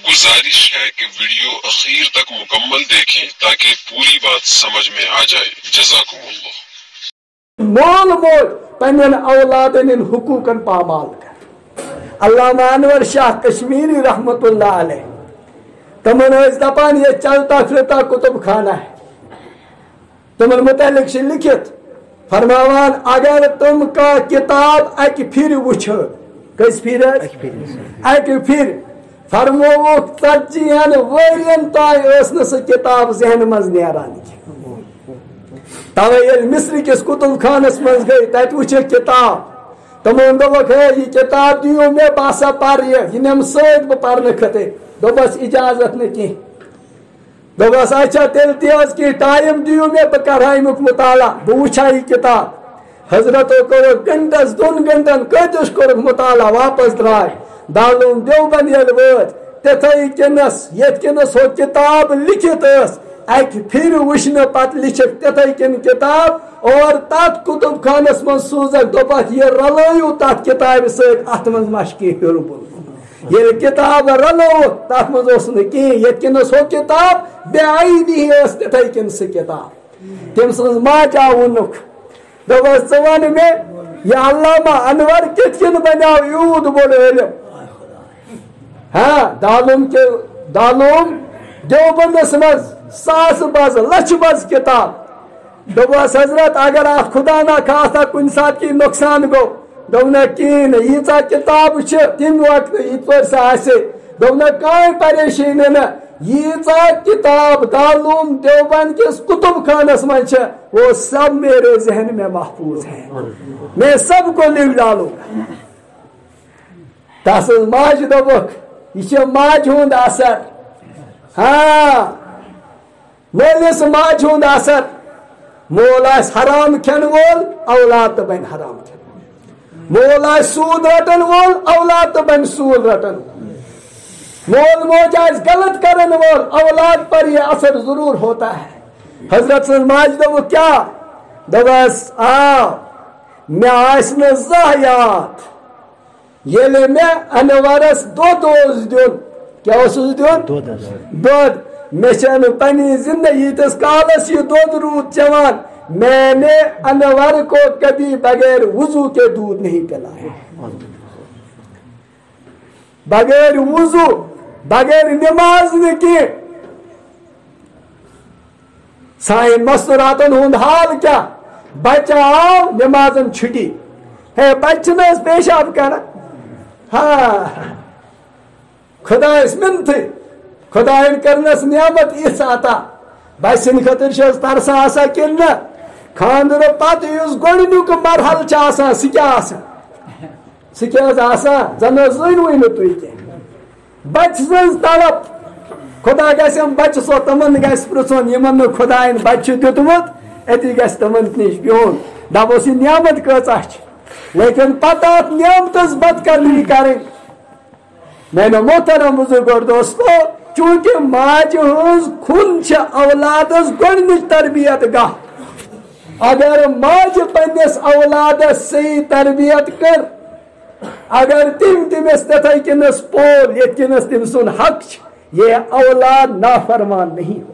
گزارش ہے کہ ویڈیو اخیر تک مکمل دیکھیں تاکہ پوری بات سمجھ میں آ جائے. جزاکم اللہ. مول موج پنن اولادن ان حقوقن پامال کر. علامہ انور شاہ کشمیری رحمت اللہ علیہ تمن دپان یہ چلتا پھرتا کتب خانہ ہے. تمن متعلق سے لکھت فرماوان اگر تم کا کتاب اک پھر وچھو کس پھر اک پھر فرمو 40 ورین تائیں سہ کتاب ذہن مز نیران. توے یل مصر کس کتب خانس مز گئی تت وچھ کتاب تمن دوک ہے یہ کتاب دیو میں باسا پر یہ نم سید بہ پرن خطے دوبس اجازت نہ کی دوبس اچھا تیل تیز کی ٹائم دیو میں بہ کر امیک مطالعہ بہ وچھا یہ کتاب. حضرتو کرو گھنٹس 2 گھنٹن کتس کور مطالعہ واپس درائے دارالعلوم دیوبند یل وات تتھے کنس یت کنس ہو کتاب لکھت اس اک پھر وچھنے پت لکھت تتھے کن کتاب اور تات کتب خانس من سوزک دوپت یہ رلو تات کتاب ست ات من مشکی ہربل یہ کتاب رلو تات من اس کی یت کنس ہو کتاب بے عیدی اس تتھے کن سہ کتاب تم سن ماجا ونک دوپس ون میں یہ علامہ انور کت کن بناو یود بوڑ علم. ہاں دارالعلوم دیوبندس مز 1000 بز لچھ بز کتاب. دوپس حضرت اگر آپ خدا نہ خاصا کن سات کی نقصان گو دوپن کہین ییژا کتاب تم وقت یہ سا دوپن کہیں پریشانی نہ ییژا کتاب دارالعلوم دیوبند کس کتب خانس من وہ سب میرے ذہن میں محفوظ ہیں. میں سب کو لکھ ڈالوں گا. تس ماج دوپک یہ ماج ہند اثر. ہاں مولس ماج ہند اثر. مول آس حرام کھین وول اولاد تو بن حرام کھین. مول آس سود رٹن وول اولاد تو بن سود رٹن. مول موج آس غلط کرن وول اولاد پر یہ اثر ضرور ہوتا ہے. حضرت سن ماج دو کیا دبس آ میں آس ن زہ یاد یل میں انورس دود دین کیا دین دود میں پنی زندگی تس کالس یہ دود رود چوان میں نے انور کو کبھی بغیر وضو کے دودھ نہیں پلایا. بغیر وضو بغیر نماز نے کی. سائن مستوراتن ہند حال کیا بچہ آو نمازن چھٹی ہے بچہ نس پیشاب کر. ہاں خدا منت خدا کرنس نعمت اس عطا بچ سند خاطر ترسا آسا کن نا خاندر پتہ اس گۄڈنیُک مرحل آسان سہ کیا زن زٲنوٕے نہٕ تُہۍ کینٛہہ. بچہ سٕنٛز طلب خدا گژھم بچہ سو تمن گژھِ پرژھُن یمن نہٕ خدایَن بچہ دیُتمُت اتی گژھِ تمن نش بہُن دپوس یہ نعمت کۭژاہ چھِ لیکن پتہ اتھ نعمتس بدکرنی کرٕنۍ. میانو محترم بزرگو دوستو چونکہ ماجہ ہز کھن اولادس گۄڈنِچ تربیت گاہ. اگر ماجہ پنس اولادس صحیح تربیت کر اگر تمس تتھے کنس پول یت کنس تم سن حق یہ اولاد نافرمان نہیں ہو.